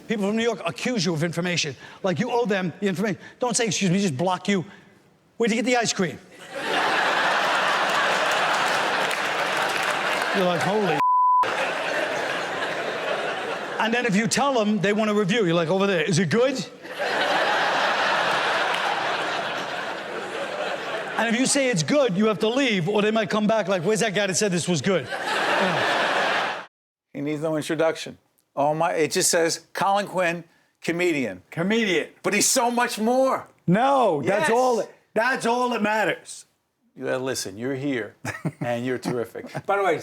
people from New York accuse you of information. Like you owe them the information. Don't say, excuse me, just block you. Where'd you get the ice cream? You're like, holy. And then if you tell them they want a review, you're like, over there, is it good? And if you say it's good, you have to leave, or they might come back like, where's that guy that said this was good? He needs no introduction. Oh my, it just says Colin Quinn, comedian. Comedian. But he's so much more. No, Yes. that's all that matters. You gotta listen, you're here, and you're terrific. By the way,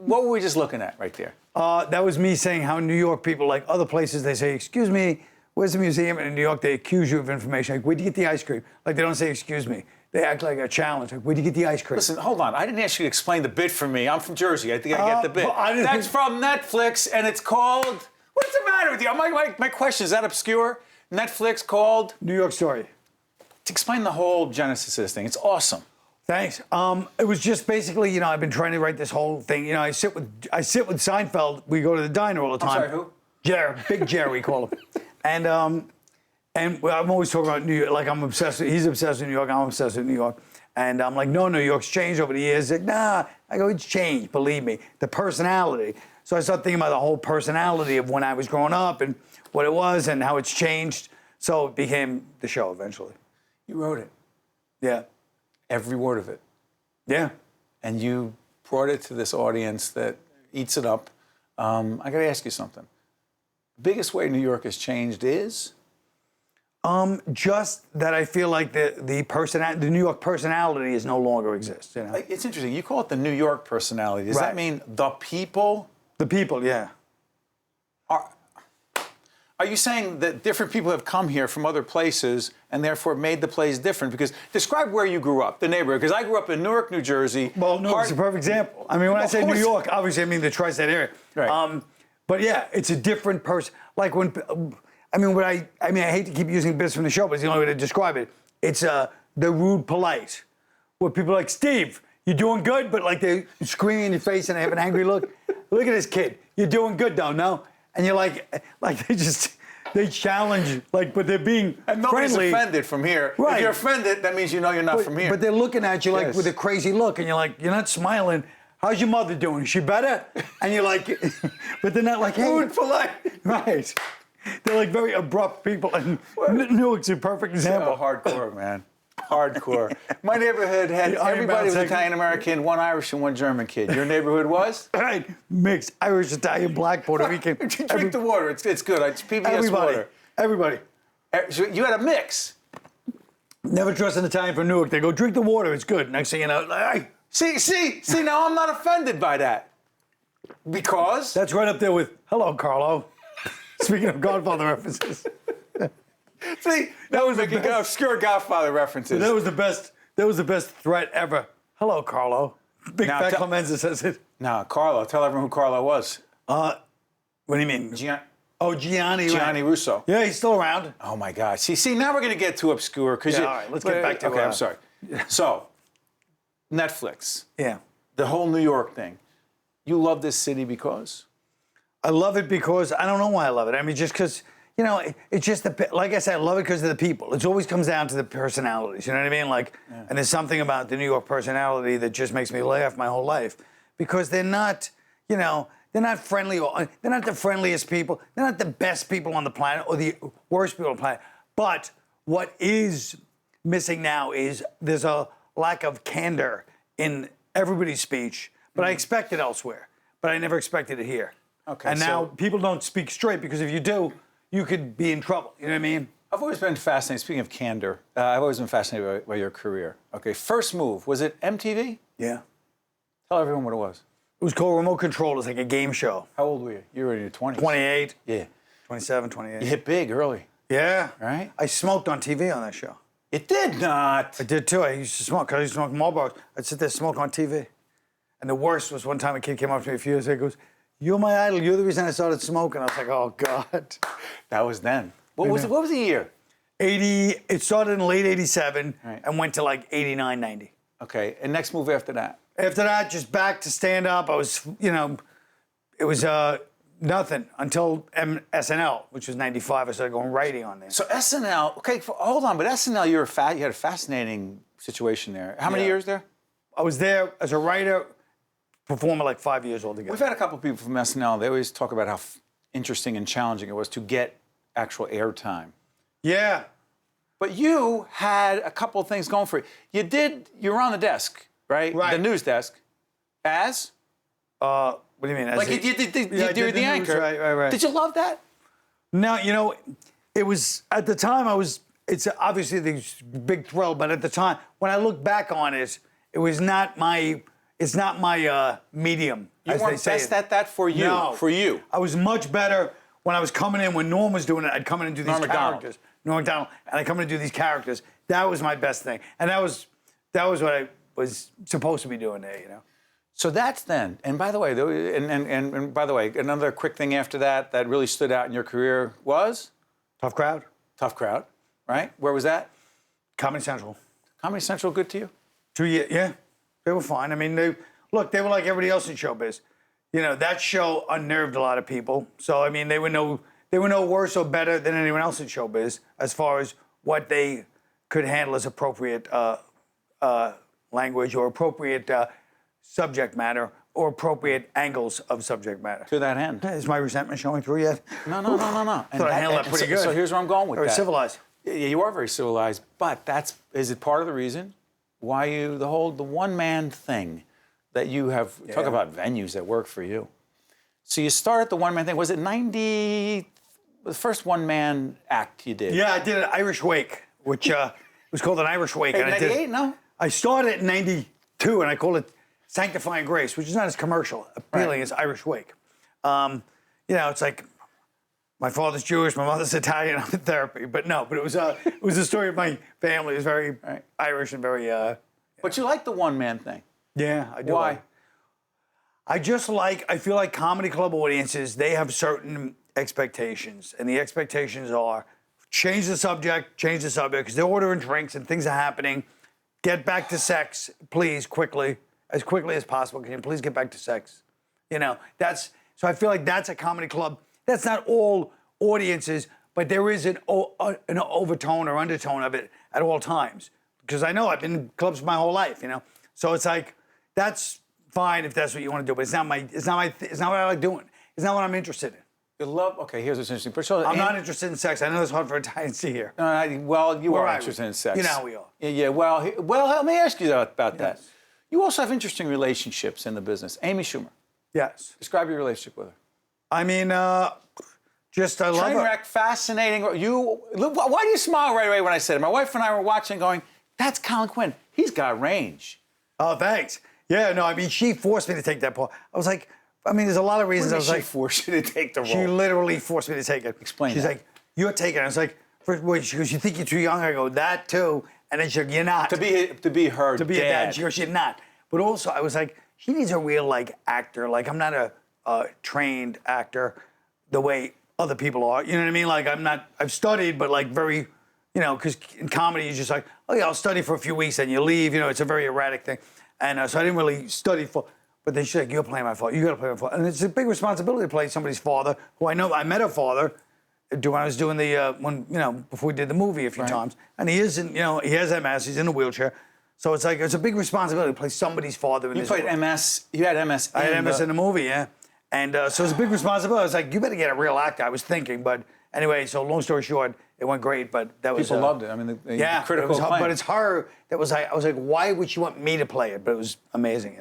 what were we just looking at right there? That was me saying how New York people, like other places, they say, excuse me, where's the museum? And in New York, they accuse you of information. Like, where'd you get the ice cream? Like, they don't say, excuse me. They act like a challenge. Like, where'd you get the ice cream? Listen, hold on. I didn't ask you to explain the bit for me. I'm from Jersey. I think I get the bit. Well, That's from Netflix, and it's called... What's the matter with you? My question, is that obscure? Netflix called... New York Story. Explain the whole genesis of this thing. It's awesome. Thanks. It was just basically, you know, I've been trying to write this whole thing. You know, I sit with Seinfeld. We go to the diner all the time. I'm sorry, who? Jerry, Big Jerry, we call him. And I'm always talking about New York. Like, I'm obsessed. He's obsessed with New York. I'm obsessed with New York. And I'm like, no, New York's changed over the years. Like, nah. I go, it's changed. Believe me, the personality. So I started thinking about the whole personality of when I was growing up and what it was and how it's changed. So it became the show eventually. You wrote it. Yeah. Every word of it. Yeah. And you brought it to this audience that eats it up. I got to ask you something. The biggest way New York has changed is? Just that I feel like the New York personality is no longer exists. You know? It's interesting. You call it the New York personality. Does that mean the people? The people, yeah. Are you saying that different people have come here from other places and therefore made the place different? Because describe where you grew up, the neighborhood. Because I grew up in Newark, New Jersey. Well, Newark's a perfect example. I mean, when I say New York, obviously I mean the tri-state area. Right. But yeah, it's a different person. Like when, I hate to keep using bits from the show, but it's the only way to describe it. It's the rude polite, where people are like, Steve, you doing good? But like they screaming in your face and they have an angry look. Look at this kid. You're doing good though, no? And you're like they challenge, like, but they're being and nobody's friendly. Offended from here. Right. If you're offended, that means you know you're not from here. But they're looking at you like with a crazy look, and you're like, you're not smiling. How's your mother doing? Is she better? And you're like, but they're not like, hey. Rude, polite. Right. They're like very abrupt people, and Newark's a perfect example. So hardcore, man. Hardcore. My neighborhood had everybody was Italian American, one Irish and one German kid. Your neighborhood was? Right, mixed Irish, Italian, Black, Puerto Rican. Drink the water. It's good. It's PBS water. Everybody. So you had a mix. Never trust an Italian from Newark. They go, drink the water. It's good. Next thing you know, hey. See. Now I'm not offended by that. Because that's right up there with hello, Carlo. Speaking of Godfather references. See, that was making obscure Godfather references. That was the best. That was the best threat ever. Hello, Carlo. Big now, Fat Clemenza says it. No, Carlo. Tell everyone who Carlo was. What do you mean? Gianni. Gianni Russo. Yeah, he's still around. Oh my God. See, now we're gonna get too obscure because all right, let's get back to. Okay, I'm sorry. So, Netflix. Yeah. The whole New York thing. You love this city because? I love it because I don't know why I love it. I mean, just because. You know, it's just like I said, I love it because of the people. It always comes down to the personalities. You know what I mean? Like, and there's something about the New York personality that just makes me laugh my whole life because they're not, you know, they're not friendly or they're not the friendliest people. They're not the best people on the planet or the worst people on the planet. But what is missing now is there's a lack of candor in everybody's speech. But I expect it elsewhere. But I never expected it here. Okay. And now people don't speak straight because if you do, you could be in trouble. You know what I mean? I've always been fascinated. Speaking of candor, I've always been fascinated by your career. Okay, first move, was it MTV? Yeah. Tell everyone what it was. It was called Remote Control. It was like a game show. How old were you? You were in your 20s. 28. Yeah. 27, 28. You hit big early. Yeah. Right? I smoked on TV on that show. It did not. I did too. I used to smoke. I used to smoke Marlboros. I'd sit there smoke on TV. And the worst was one time a kid came up to me a few years ago and goes, "You're my idol. You're the reason I started smoking." I was like, oh, God. That was then. What was the year? 80. It started in late 87 right. and went to like 89, 90. Okay. And next move after that? After that, just back to stand up. I was, you know, it was Nothing until SNL, which was '95. I started going writing on there. So SNL, okay, hold on, but SNL, you had a fascinating situation there. How many Yeah. years there? I was there as a writer, performer, like 5 years altogether. We've had a couple people from SNL. They always talk about how interesting and challenging it was to get actual airtime. Yeah. But you had a couple of things going for you. You were on the desk, right? Right. The news desk. As? What do you mean? As Like a- you did Yeah, I the did the news, anchor. right. Did you love that? No, you know, it was at the time. It's obviously the big thrill, but at the time, when I look back on it, it was not my. It's not my medium. You as weren't they say best it. at that for you. No. For you. I was much better when I was coming in. When Norm was doing it, I'd come in and do these Norm Macdonald. characters. Norm Macdonald, and I come in and do these characters. That was my best thing, and that was what I was supposed to be doing there. You know. So that's then. And by the way, and by the way, another quick thing after that that really stood out in your career was Tough Crowd. Tough Crowd, right? Where was that? Comedy Central. Comedy Central good to you? 2 years, yeah. They were fine. I mean, they were like everybody else in showbiz. You know, that show unnerved a lot of people. So I mean, they were no worse or better than anyone else in showbiz as far as what they could handle as appropriate language or appropriate subject matter or appropriate angles of subject matter. To that end. Is my resentment showing through yet? No. And Thought I handled that pretty good. So here's where I'm going with Very that. civilized. Yeah, you are very civilized, but is it part of the reason why you the one-man thing that you have talk Yeah. about venues that work for you? So you started the one-man thing. Was it 90? The first one-man act you did? Yeah, I did an Irish Wake, which was called an Irish Wake. Hey, and I did 98? No. I started in '92, and I called it Sanctifying Grace, which is not as commercial appealing as Irish Wake. You know, it's like my father's Jewish, my mother's Italian. I'm in therapy, but it was the story of my family. It was very Irish and very. But you like the one-man thing. Yeah, I do. Why? I feel like comedy club audiences, they have certain expectations, and the expectations are change the subject, because they're ordering drinks and things are happening. Get back to sex, please, as quickly as possible. Can you please get back to sex? You know, so I feel like that's a comedy club. That's not all audiences, but there is an overtone or undertone of it at all times. Because I know I've been in clubs my whole life, you know. So it's like, that's fine if that's what you want to do, but it's not what I like doing. It's not what I'm interested in. Okay, here's what's interesting. First of all, I'm not interested in sex. I know it's hard for Italians to hear. Well, you We're are Irish. interested in sex. You know how we are. Yeah. Well, let me ask you about that. Yes. You also have interesting relationships in the business. Amy Schumer. Yes. Describe your relationship with her. I mean, I love Train her. wreck, fascinating. Why do you smile right away when I said it? My wife and I were watching, going, "That's Colin Quinn. He's got range." Oh, thanks. Yeah, no, I mean, she forced me to take that part. I was like, there's a lot of reasons. I was She like, forced you to take the role. she literally forced me to take it. Explain She's that. like, you're taking it. I was like, first, wait, she goes, you think you're too young? I go, that too. And then she's like, you're not. to be her To be a dad. She goes, you're not. But also, I was like, she needs a real, actor. Like, I'm not a trained actor the way other people are. You know what I mean? Like, I've studied, but very, because in comedy, you're just like, oh, yeah, I'll study for a few weeks and you leave. You know, it's a very erratic thing. And so I didn't really study for, but then she's like, you're playing my father. You got to play my father. And it's a big responsibility to play somebody's father, who I know, I met her father when I was doing before we did the movie a few times. And he isn't, he has MS, he's in a wheelchair. So it's like, it's a big responsibility to play somebody's father in You this played movie. MS. You had MS. I had MS in the movie, yeah. And so it's a big responsibility. I was like, you better get a real actor, I was thinking. But anyway, so long story short, it went great, but that was... People loved it. I mean, the yeah, critical acclaim. but it's her that was like, I was like, why would she want me to play it? But it was amazing,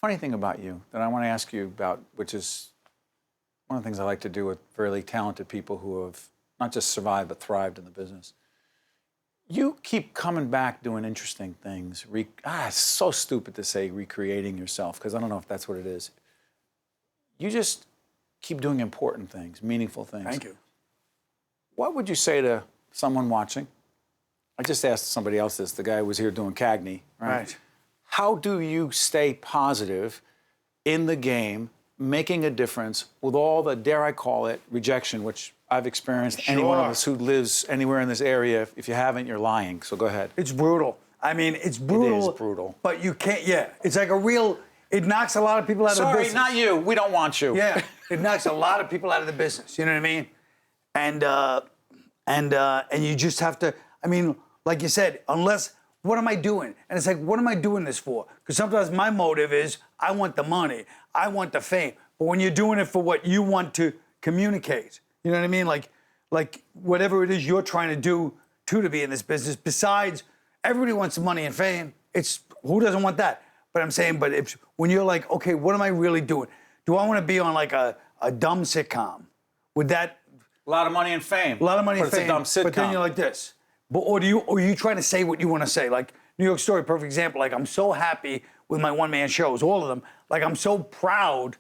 Funny thing about you that I want to ask you about, which is one of the things I like to do with really talented people who have not just survived but thrived in the business. You keep coming back doing interesting things. It's so stupid to say recreating yourself, because I don't know if that's what it is. You just keep doing important things, meaningful things. Thank you. What would you say to someone watching? I just asked somebody else this, the guy who was here doing Cagney, right? How do you stay positive in the game, making a difference with all the, dare I call it, rejection, which I've experienced. Any one of us who lives anywhere in this area, if you haven't, you're lying. So go ahead. It's brutal. I mean, it's brutal. It is brutal. But you can't, it's like it knocks a lot of people out of Sorry, business. not you. We don't want you. Yeah. It knocks a lot of people out of the business. You know what I mean? And you just have to. I mean, like you said, unless what am I doing? And it's like, what am I doing this for? Because sometimes my motive is I want the money, I want the fame. But when you're doing it for what you want to communicate, you know what I mean? Like whatever it is you're trying to do to be in this business. Besides, everybody wants money and fame. It's who doesn't want that? But I'm saying, when you're like, okay, what am I really doing? Do I want to be on like a dumb sitcom? Would that? A lot of money and fame. A lot of money and But fame. it's a dumb sitcom. But then you're like this. Or are you trying to say what you want to say? Like New York Story, perfect example. Like I'm so happy with my one-man shows, all of them. Like I'm so proud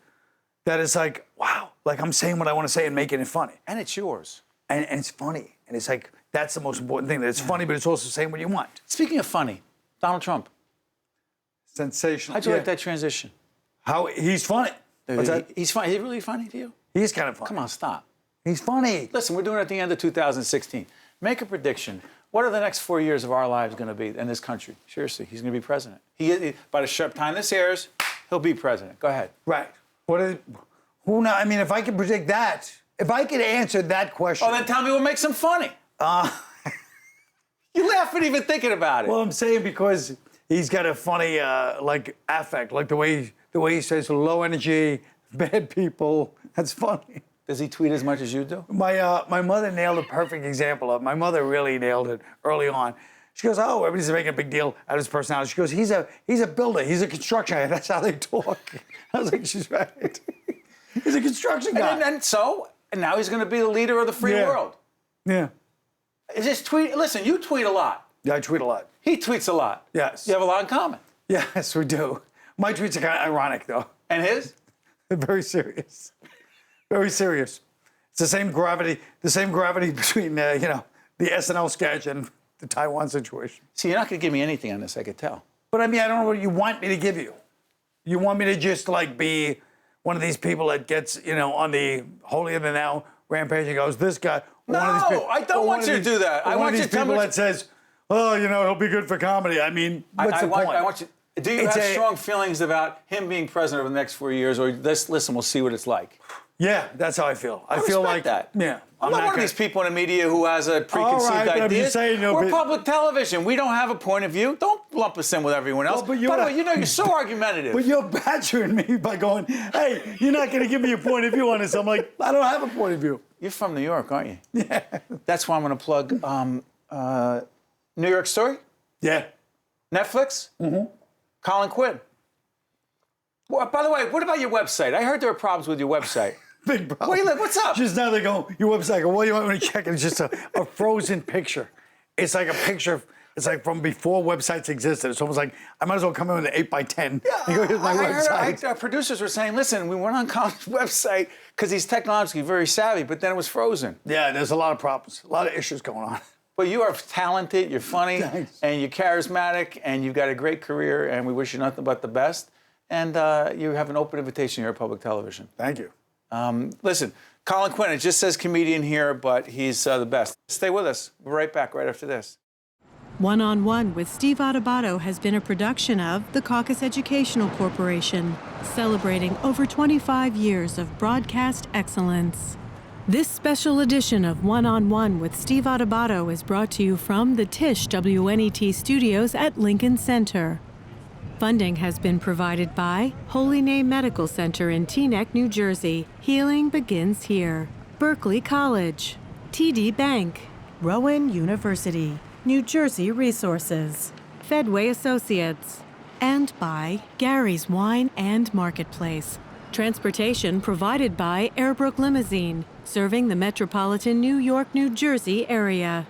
that it's like, wow, like I'm saying what I want to say and making it funny. And it's yours. And it's funny. And it's like, that's the most important thing, that it's funny, but it's also saying what you want. Speaking of funny, Donald Trump. Sensational. How'd you like that transition? How he's funny. What's that? He's funny. Is he really funny to you? He's kind of funny. Come on, stop. He's funny. Listen, we're doing it at the end of 2016. Make a prediction. What are the next 4 years of our lives going to be in this country? Seriously, he's going to be president. By the time this airs, he'll be president. Go ahead. Right. Who now? I mean, if I could predict that, if I could answer that question. Oh, then tell me what makes him funny. You laugh at even thinking about it. Well, I'm saying because he's got a funny affect, like the way he says low energy, bad people. That's funny. Does he tweet as much as you do? My mother nailed a perfect example of. My mother really nailed it early on. She goes, "Oh, everybody's making a big deal out of his personality." She goes, "He's a builder. He's a construction guy. That's how they talk." I was like, "She's right." He's a construction guy. And now he's going to be the leader of the free world. Yeah. Is this tweet? Listen, you tweet a lot. Yeah, I tweet a lot. He tweets a lot. Yes. You have a lot in common. Yes, we do. My tweets are kind of ironic, though. And his? They're very serious. Very serious. It's the same gravity between, the SNL sketch and the Taiwan situation. See, you're not going to give me anything on this, I could tell. But I mean, I don't know what you want me to give you. You want me to just, be one of these people that gets, on the holier than thou rampage and goes, this guy. No, I don't want you to do that. I want you to tell me. People that says, oh, he'll be good for comedy. I mean, what's the point? I want you. Do you have strong feelings about him being president over the next 4 years, or listen, we'll see what it's like? Yeah, that's how I feel. I respect feel like that. Yeah, I'm not one of these people in the media who has a preconceived idea. I'm just saying, We're public television. We don't have a point of view. Don't lump us in with everyone else. By the way, you're so argumentative. But you're badgering me by going, hey, you're not going to give me a point of view on this. I'm like, I don't have a point of view. You're from New York, aren't you? Yeah. That's why I'm going to plug New York Story, Yeah. Netflix, Colin Quinn. Well, by the way, what about your website? I heard there were problems with your website. Big problem. Wait, look, what's up? Just now they go, your website, I go, what do you want me to check? And it's just a frozen picture. It's like a picture, it's like from before websites existed. It's almost like, I might as well come in with an 8x10. And go, here's my website. Our producers were saying, listen, we went on Colin's website because he's technologically very savvy, but then it was frozen. Yeah, there's a lot of problems, a lot of issues going on. But you are talented, you're funny, Thanks. and you're charismatic, and you've got a great career, and we wish you nothing but the best. And you have an open invitation here at Public Television. Thank you. Listen, Colin Quinn, it just says comedian here, but he's the best. Stay with us. We're right back right after this. One-on-One with Steve Adubato has been a production of the Caucus Educational Corporation, celebrating over 25 years of broadcast excellence. This special edition of One-on-One with Steve Adubato is brought to you from the Tisch WNET studios at Lincoln Center. Funding has been provided by Holy Name Medical Center in Teaneck, New Jersey. Healing begins here. Berkeley College, TD Bank, Rowan University, New Jersey Resources, Fedway Associates, and by Gary's Wine and Marketplace. Transportation provided by Airbrook Limousine, serving the metropolitan New York, New Jersey area.